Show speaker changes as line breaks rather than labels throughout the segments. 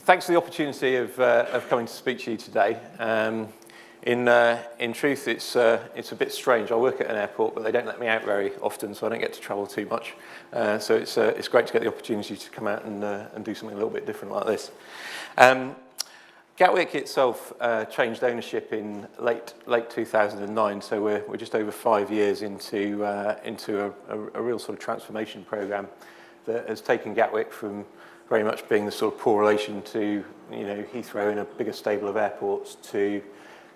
Thanks for the opportunity of coming to speak to you today. In truth, it's a bit strange. I work at an airport, but they don't let me out very often, so I don't get to travel too much. So it's great to get the opportunity to come out and do something a little bit different like this. Gatwick itself changed ownership in late 2009, so we're just over 5 years into a real sort of transformation program that has taken Gatwick from very much being the sort of poor relation to Heathrow and a bigger stable of airports to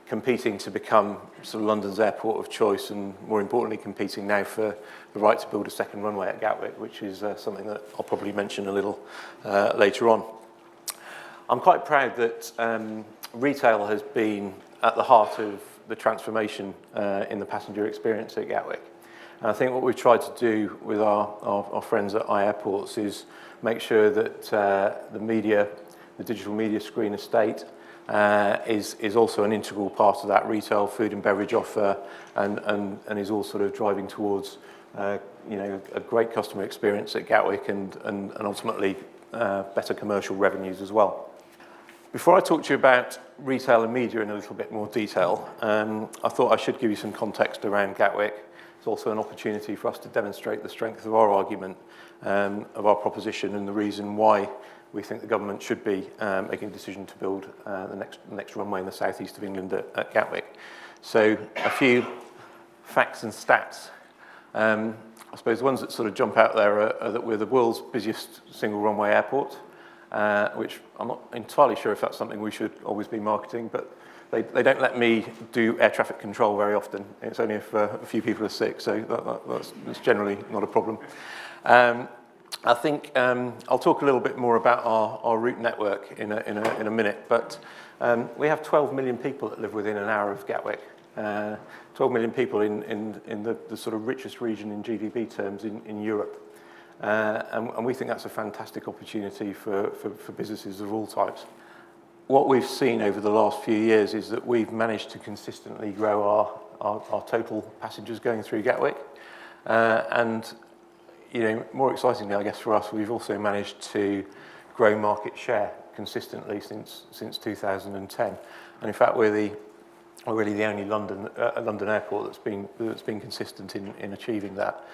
competing to become sort of London's airport of choice, and more importantly competing now for the right to build a second runway at Gatwick, which is something that I'll probably mention a little later on. I'm quite proud that retail has been at the heart of the transformation in the passenger experience at Gatwick. And I think what we've tried to do with our friends at iAirports is make sure that the digital media screen estate is also an integral part of that retail food and beverage offer, and is all sort of driving towards a great customer experience at Gatwick and ultimately better commercial revenues as well. Before I talk to you about retail and media in a little bit more detail, I thought I should give you some context around Gatwick. It's also an opportunity for us to demonstrate the strength of our argument, of our proposition, and the reason why we think the government should be making a decision to build the next runway in the southeast of England at Gatwick. So a few facts and stats. I suppose the ones that sort of jump out there are that we're the world's busiest single runway airport, which I'm not entirely sure if that's something we should always be marketing, but they don't let me do air traffic control very often. It's only if a few people are sick, so that's generally not a problem. I think I'll talk a little bit more about our route network in a minute, but we have 12 million people that live within an hour of Gatwick. 12 million people in the sort of richest region in GDP terms in Europe. And we think that's a fantastic opportunity for businesses of all types. What we've seen over the last few years is that we've managed to consistently grow our total passengers going through Gatwick. And more excitingly, I guess, for us, we've also managed to grow market share consistently since 2010. And in fact, we're really the only London airport that's been consistent in achieving that.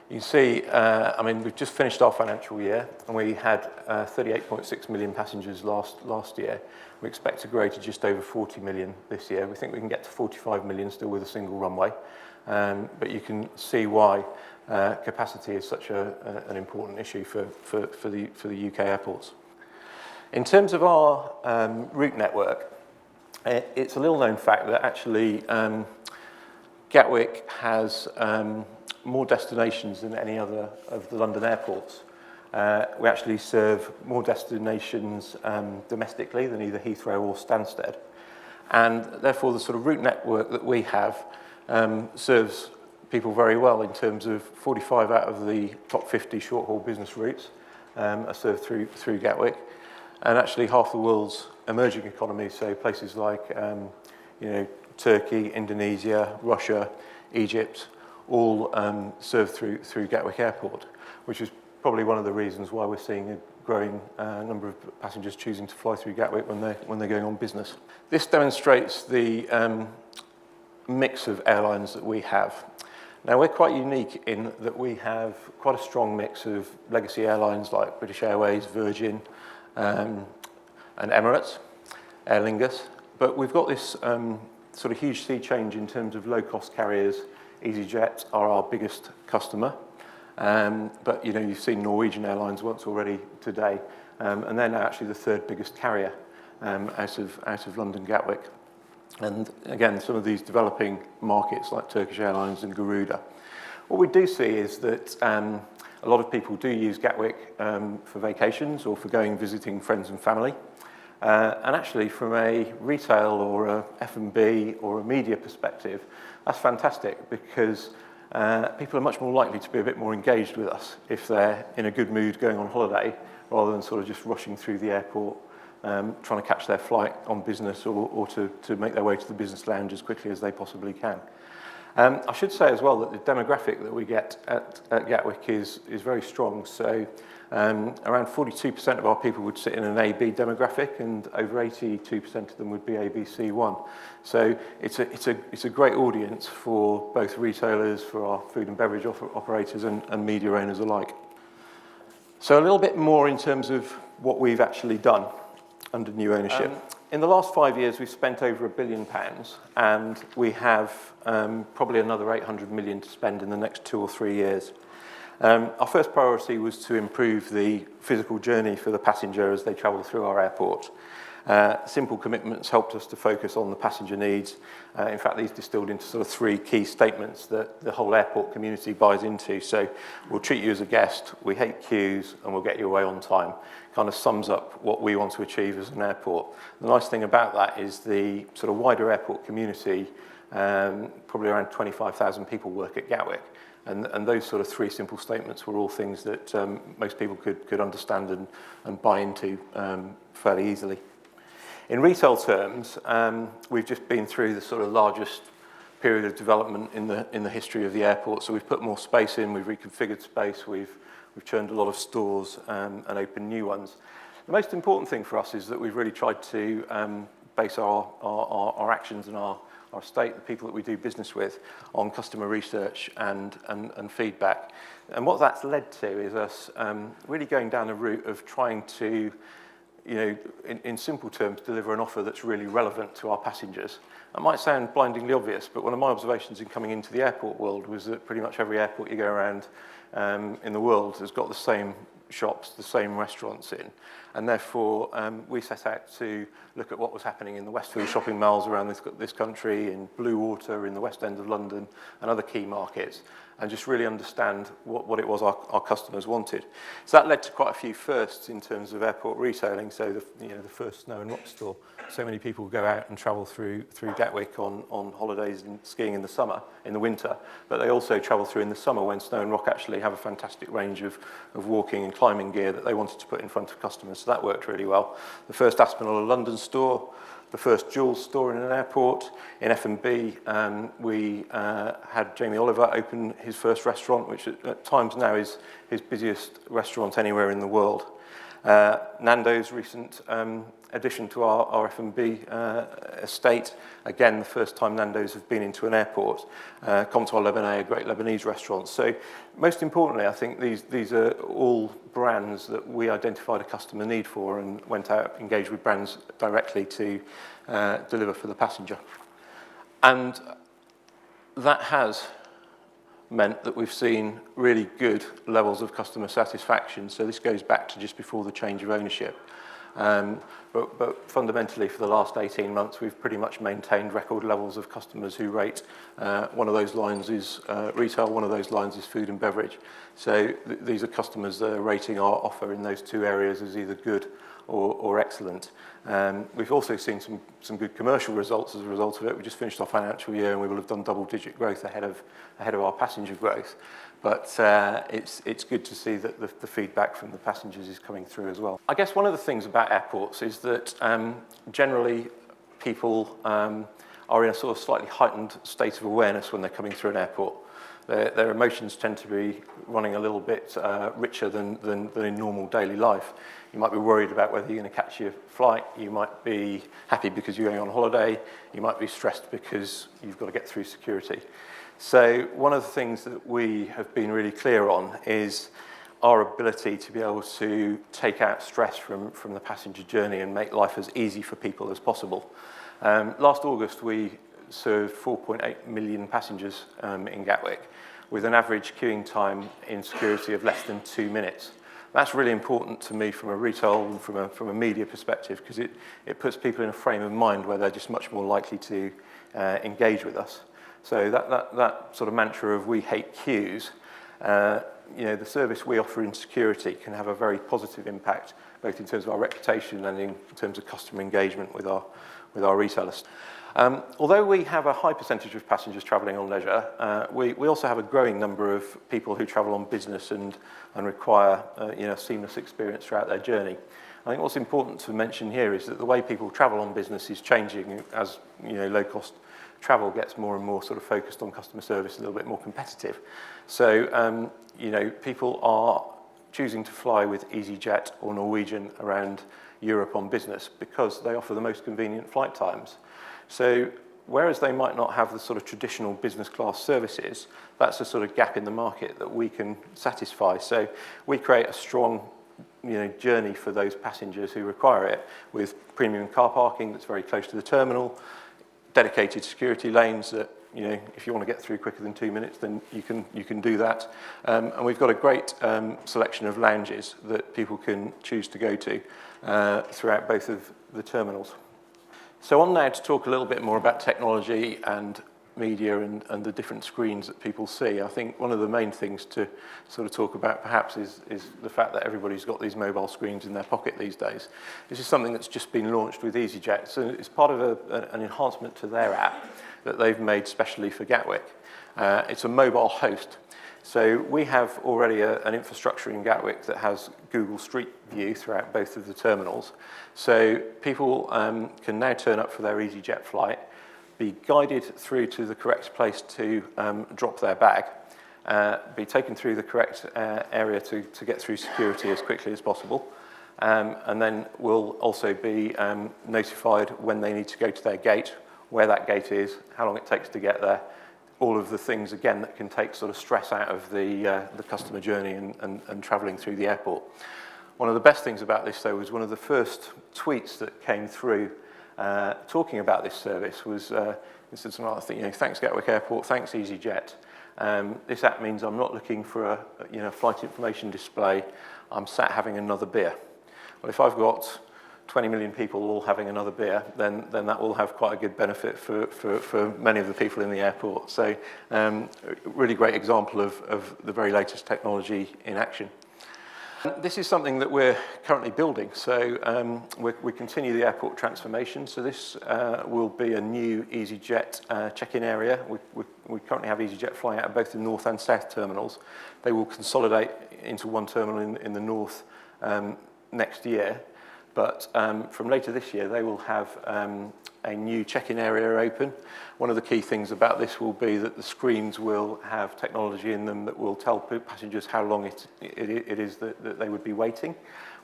You can see, we've just finished our financial year, and we had 38.6 million passengers last year. We expect to grow to just over 40 million this year. We think we can get to 45 million still with a single runway. But you can see why capacity is such an important issue for the UK airports. In terms of our route network, it's a little known fact that actually Gatwick has more destinations than any other of the London airports. We actually serve more destinations domestically than either Heathrow or Stansted. And therefore, the sort of route network that we have serves people very well in terms of 45 out of the top 50 short-haul business routes are served through Gatwick. And actually half the world's emerging economies, so places like Turkey, Indonesia, Russia, Egypt, all served through Gatwick Airport, which is probably one of the reasons why we're seeing a growing number of passengers choosing to fly through Gatwick when they're going on business. This demonstrates the mix of airlines that we have. Now, we're quite unique in that we have quite a strong mix of legacy airlines like British Airways, Virgin, and Emirates, Aer Lingus, but we've got this sort of huge sea change in terms of low-cost carriers. EasyJet are our biggest customer, but you've seen Norwegian Airlines once already today, and they're now actually the third biggest carrier out of London Gatwick. And again, some of these developing markets like Turkish Airlines and Garuda. What we do see is that a lot of people do use Gatwick for vacations or for visiting friends and family. And actually, from a retail or a F&B or a media perspective, that's fantastic because people are much more likely to be a bit more engaged with us if they're in a good mood going on holiday rather than sort of just rushing through the airport, trying to catch their flight on business or to make their way to the business lounge as quickly as they possibly can. I should say as well that the demographic that we get at Gatwick is very strong. So around 42% of our people would sit in an AB demographic, and over 82% of them would be ABC1. So it's a great audience for both retailers, for our food and beverage operators and media owners alike. So a little bit more in terms of what we've actually done under new ownership. In the last 5 years, we've spent over £1 billion, and we have probably another 800 million to spend in the next 2 or 3 years. Our first priority was to improve the physical journey for the passenger as they travel through our airport. Simple commitments helped us to focus on the passenger needs. In fact, these distilled into sort of 3 key statements that the whole airport community buys into. So we'll treat you as a guest, we hate queues, and we'll get you away on time. Kind of sums up what we want to achieve as an airport. The nice thing about that is the sort of wider airport community, probably around 25,000 people work at Gatwick. And those sort of 3 simple statements were all things that most people could understand and buy into fairly easily. In retail terms, we've just been through the sort of largest period of development in the history of the airport. So we've put more space in, we've reconfigured space, we've churned a lot of stores and opened new ones. The most important thing for us is that we've really tried to base our actions and our estate, the people that we do business with, on customer research and feedback. And what that's led to is us really going down the route of trying to, in simple terms, deliver an offer that's really relevant to our passengers. That might sound blindingly obvious, but one of my observations in coming into the airport world was that pretty much every airport you go around in the world has got the same shops, the same restaurants in. And therefore, we set out to look at what was happening in the Westfield shopping malls around this country, in Bluewater, in the West End of London, and other key markets, and just really understand what it was our customers wanted. So that led to quite a few firsts in terms of airport retailing. So the first snow and rock store. So many people go out and travel through Gatwick on holidays and skiing in the winter, but they also travel through in the summer when Snow and Rock actually have a fantastic range of walking and climbing gear that they wanted to put in front of customers. So that worked really well. The first Aspinall London store, the first Joules store in an airport. In F&B, we had Jamie Oliver open his first restaurant, which at times now is his busiest restaurant anywhere in the world. Nando's recent addition to our F&B estate. Again, the first time Nando's have been into an airport. Comptoir Lebanais, a great Lebanese restaurant. So most importantly, I think these are all brands that we identified a customer need for and went out, engaged with brands directly to deliver for the passenger. And that has meant that we've seen really good levels of customer satisfaction. So this goes back to just before the change of ownership. But fundamentally, for the last 18 months, we've pretty much maintained record levels of customers who rate. One of those lines is retail, one of those lines is food and beverage. So these are customers that are rating our offer in those 2 areas as either good or excellent. We've also seen some good commercial results as a result of it. We just finished our financial year and we will have done double-digit growth ahead of our passenger growth. But it's good to see that the feedback from the passengers is coming through as well. I guess one of the things about airports is that generally people are in a sort of slightly heightened state of awareness when they're coming through an airport. Their emotions tend to be running a little bit richer than in normal daily life. You might be worried about whether you're going to catch your flight. You might be happy because you're going on holiday. You might be stressed because you've got to get through security. So one of the things that we have been really clear on is our ability to be able to take out stress from the passenger journey and make life as easy for people as possible. Last August, we served 4.8 million passengers in Gatwick with an average queuing time in security of less than 2 minutes. That's really important to me from a retail and from a media perspective because it puts people in a frame of mind where they're just much more likely to engage with us. So that sort of mantra of we hate queues, the service we offer in security can have a very positive impact, both in terms of our reputation and in terms of customer engagement with our retailers. Although we have a high percentage of passengers travelling on leisure, we also have a growing number of people who travel on business and require a seamless experience throughout their journey. I think what's important to mention here is that the way people travel on business is changing as low-cost travel gets more and more sort of focused on customer service, a little bit more competitive. So, you know, people are choosing to fly with EasyJet or Norwegian around Europe on business because they offer the most convenient flight times. So whereas they might not have the sort of traditional business class services, that's a sort of gap in the market that we can satisfy. So we create a strong, you know, journey for those passengers who require it, with premium car parking that's very close to the terminal, dedicated security lanes that, you know, if you want to get through quicker than 2 minutes, then you can do that. And we've got a great selection of lounges that people can choose to go to throughout both of the terminals. So on now to talk a little bit more about technology and media and the different screens that people see. I think one of the main things to sort of talk about perhaps is the fact that everybody's got these mobile screens in their pocket these days. This is something that's just been launched with EasyJet, so it's part of an enhancement to their app that they've made specially for Gatwick. It's a mobile host. So we have already an infrastructure in Gatwick that has Google Street View throughout both of the terminals. So people can now turn up for their EasyJet flight, be guided through to the correct place to drop their bag, be taken through the correct area to get through security as quickly as possible, and then will also be notified when they need to go to their gate, where that gate is, how long it takes to get there, all of the things, again, that can take sort of stress out of the customer journey and travelling through the airport. One of the best things about this, though, was one of the first tweets that came through talking about this service was, it said something like, you know, thanks Gatwick Airport, thanks EasyJet. This app means I'm not looking for a flight information display. I'm sat having another beer. Well, if I've got 20 million people all having another beer, then that will have quite a good benefit for many of the people in the airport. So really great example of the very latest technology in action. This is something that we're currently building. So we continue the airport transformation. So this will be a new EasyJet check-in area. We currently have EasyJet flying out of both the north and south terminals. They will consolidate into one terminal in the north next year. But from later this year, they will have a new check-in area open. One of the key things about this will be that the screens will have technology in them that will tell passengers how long it is that they would be waiting.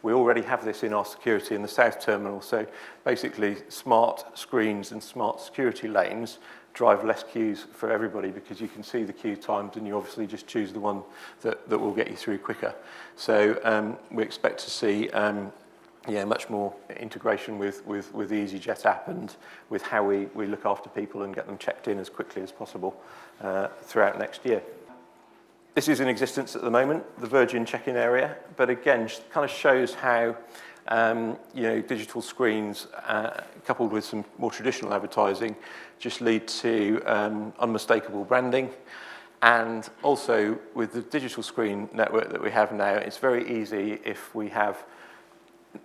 We already have this in our security in the south terminal. So basically, smart screens and smart security lanes drive less queues for everybody because you can see the queue times and you obviously just choose the one that will get you through quicker. So we expect to see much more integration with the EasyJet app and with how we look after people and get them checked in as quickly as possible throughout next year. This is in existence at the moment, the Virgin check-in area, but again, kind of shows how digital screens coupled with some more traditional advertising just lead to unmistakable branding. And also with the digital screen network that we have now, it's very easy if we have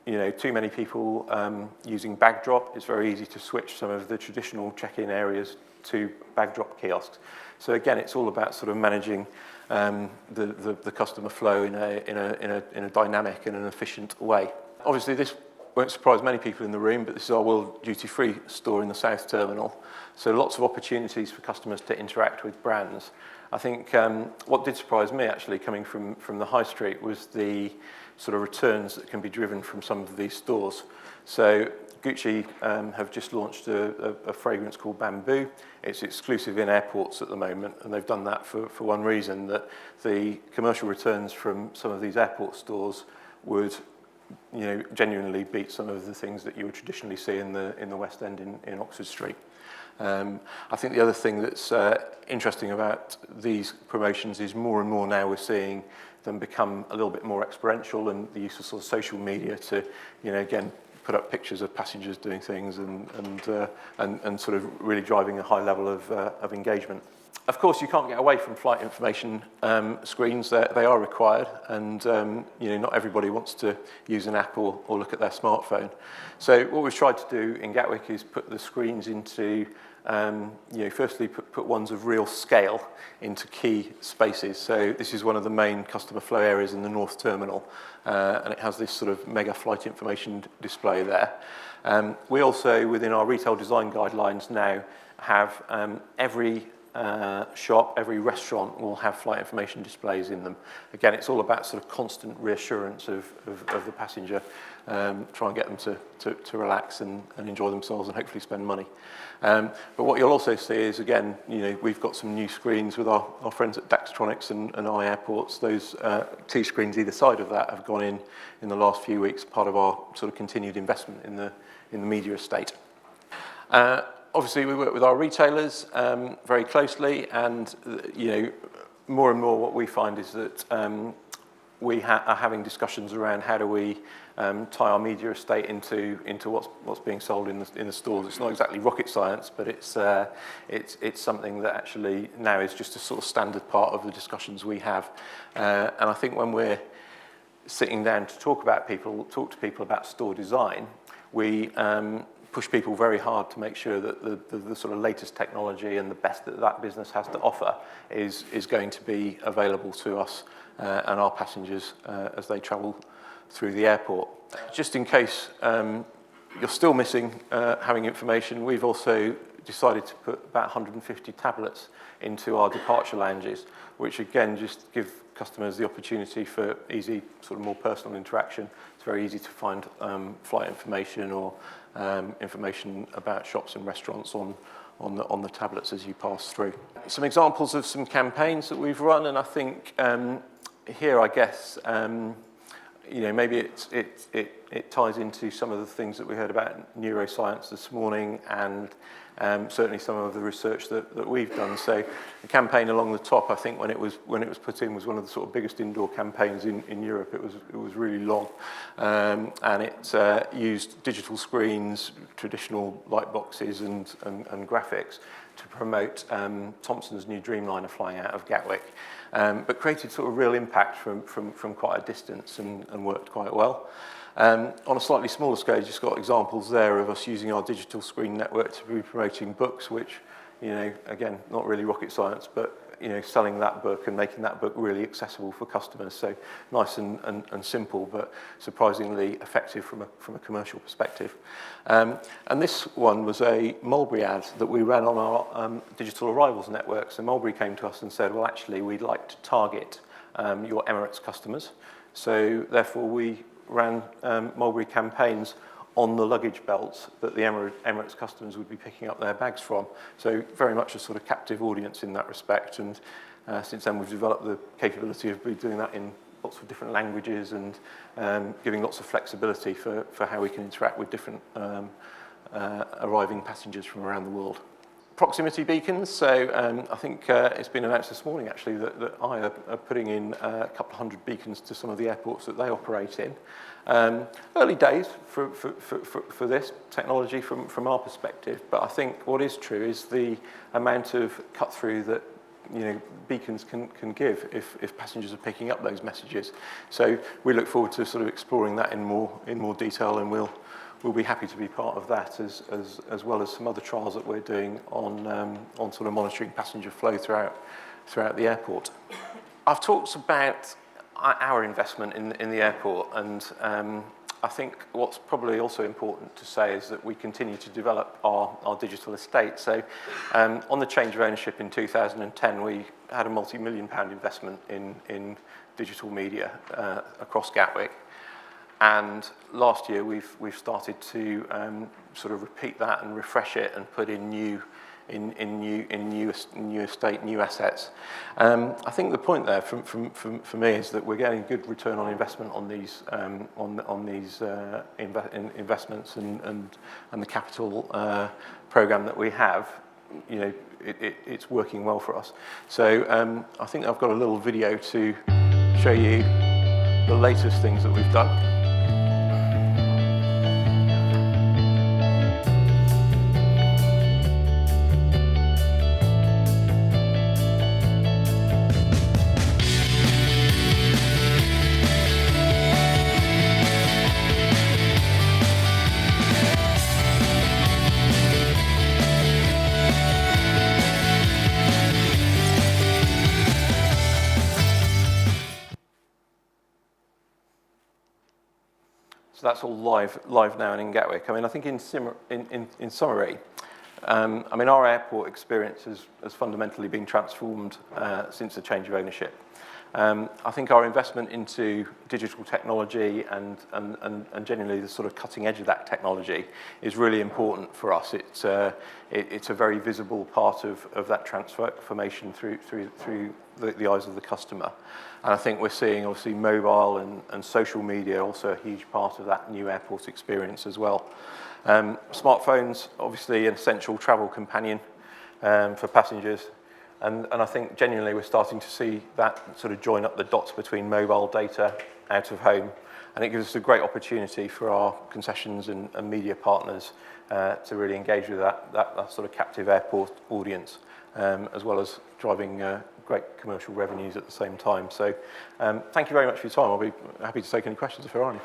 too many people using bag drop. It's very easy to switch some of the traditional check-in areas to bag drop kiosks. So again, it's all about sort of managing the customer flow in a dynamic and an efficient way. Obviously, this won't surprise many people in the room, but this is our World Duty Free store in the South Terminal. So lots of opportunities for customers to interact with brands. I think what did surprise me actually coming from the high street was the sort of returns that can be driven from some of these stores. So Gucci have just launched a fragrance called Bamboo. It's exclusive in airports at the moment, and they've done that for one reason, that the commercial returns from some of these airport stores would genuinely beat some of the things that you would traditionally see in the West End in Oxford Street. I think the other thing that's interesting about these promotions is more and more now we're seeing them become a little bit more experiential, and the use of sort of social media to, again, put up pictures of passengers doing things and sort of really driving a high level of engagement. Of course, you can't get away from flight information screens. They are required, and not everybody wants to use an app or look at their smartphone. So what we've tried to do in Gatwick is put the screens into firstly put ones of real scale into key spaces. So this is one of the main customer flow areas in the North Terminal, and it has this sort of mega flight information display there. We also, within our retail design guidelines now, have every shop, every restaurant will have flight information displays in them. Again, it's all about sort of constant reassurance of the passenger, try and get them to relax and enjoy themselves and hopefully spend money. But what you'll also see is, again, we've got some new screens with our friends at Daxtronics and iAirports. Those T screens either side of that have gone in the last few weeks, part of our sort of continued investment in the media estate. Obviously, we work with our retailers very closely, and more and more what we find is that we are having discussions around how do we tie our media estate into what's being sold in the stores. It's not exactly rocket science, but it's something that actually now is just a sort of standard part of the discussions we have. And I think when we're sitting down to talk to people about store design, we push people very hard to make sure that the sort of latest technology and the best that business has to offer is going to be available to us and our passengers as they travel through the airport. Just in case you're still missing having information, we've also decided to put about 150 tablets into our departure lounges, which again just give customers the opportunity for easy, sort of more personal interaction. It's very easy to find flight information or information about shops and restaurants on the tablets as you pass through. Some examples of some campaigns that we've run, and I think here, I guess, maybe it ties into some of the things that we heard about neuroscience this morning, and certainly some of the research that we've done. So the campaign along the top, I think when it was put in, was one of the sort of biggest indoor campaigns in Europe. It was really long, and it used digital screens, traditional light boxes, and graphics to promote Thompson's new Dreamliner flying out of Gatwick, but created sort of real impact from quite a distance and worked quite well. On a slightly smaller scale, you've just got examples there of us using our digital screen network to be promoting books, which, again, not really rocket science, but, selling that book and making that book really accessible for customers. So nice and simple, but surprisingly effective from a commercial perspective. And this one was a Mulberry ad that we ran on our digital arrivals network. So Mulberry came to us and said, well, actually, we'd like to target your Emirates customers. So therefore, we ran Mulberry campaigns on the luggage belts that the Emirates customers would be picking up their bags from. So very much a sort of captive audience in that respect. And since then, we've developed the capability of doing that in lots of different languages and giving lots of flexibility for how we can interact with different arriving passengers from around the world. Proximity beacons, so I think it's been announced this morning actually that I are putting in a couple of hundred beacons to some of the airports that they operate in. Early days for this technology from our perspective, but I think what is true is the amount of cut through that beacons can give if passengers are picking up those messages. So we look forward to sort of exploring that in more detail, and we'll be happy to be part of that as well as some other trials that we're doing on sort of monitoring passenger flow throughout the airport. I've talked about our investment in the airport, and I think what's probably also important to say is that we continue to develop our digital estate. So on the change of ownership in 2010, we had a multi-million-pound investment in digital media across Gatwick. And last year, we've started to sort of repeat that and refresh it and put in new estate, new assets. I think the point there for me is that we're getting good return on investment on these investments and the capital program that we have. It's working well for us. So I think I've got a little video to show you the latest things that we've done. So that's all live now and in Gatwick. I mean, I think in summary, I mean, our airport experience has fundamentally been transformed since the change of ownership. I think our investment into digital technology and genuinely the sort of cutting edge of that technology is really important for us. It's a very visible part of that transformation through the eyes of the customer. And I think we're seeing obviously mobile and social media also a huge part of that new airport experience as well. Smartphones, obviously an essential travel companion for passengers. And I think genuinely we're starting to see that sort of join up the dots between mobile data out of home. And it gives us a great opportunity for our concessions and media partners to really engage with that sort of captive airport audience, as well as driving great commercial revenues at the same time. So thank you very much for your time. I'll be happy to take any questions if there are any.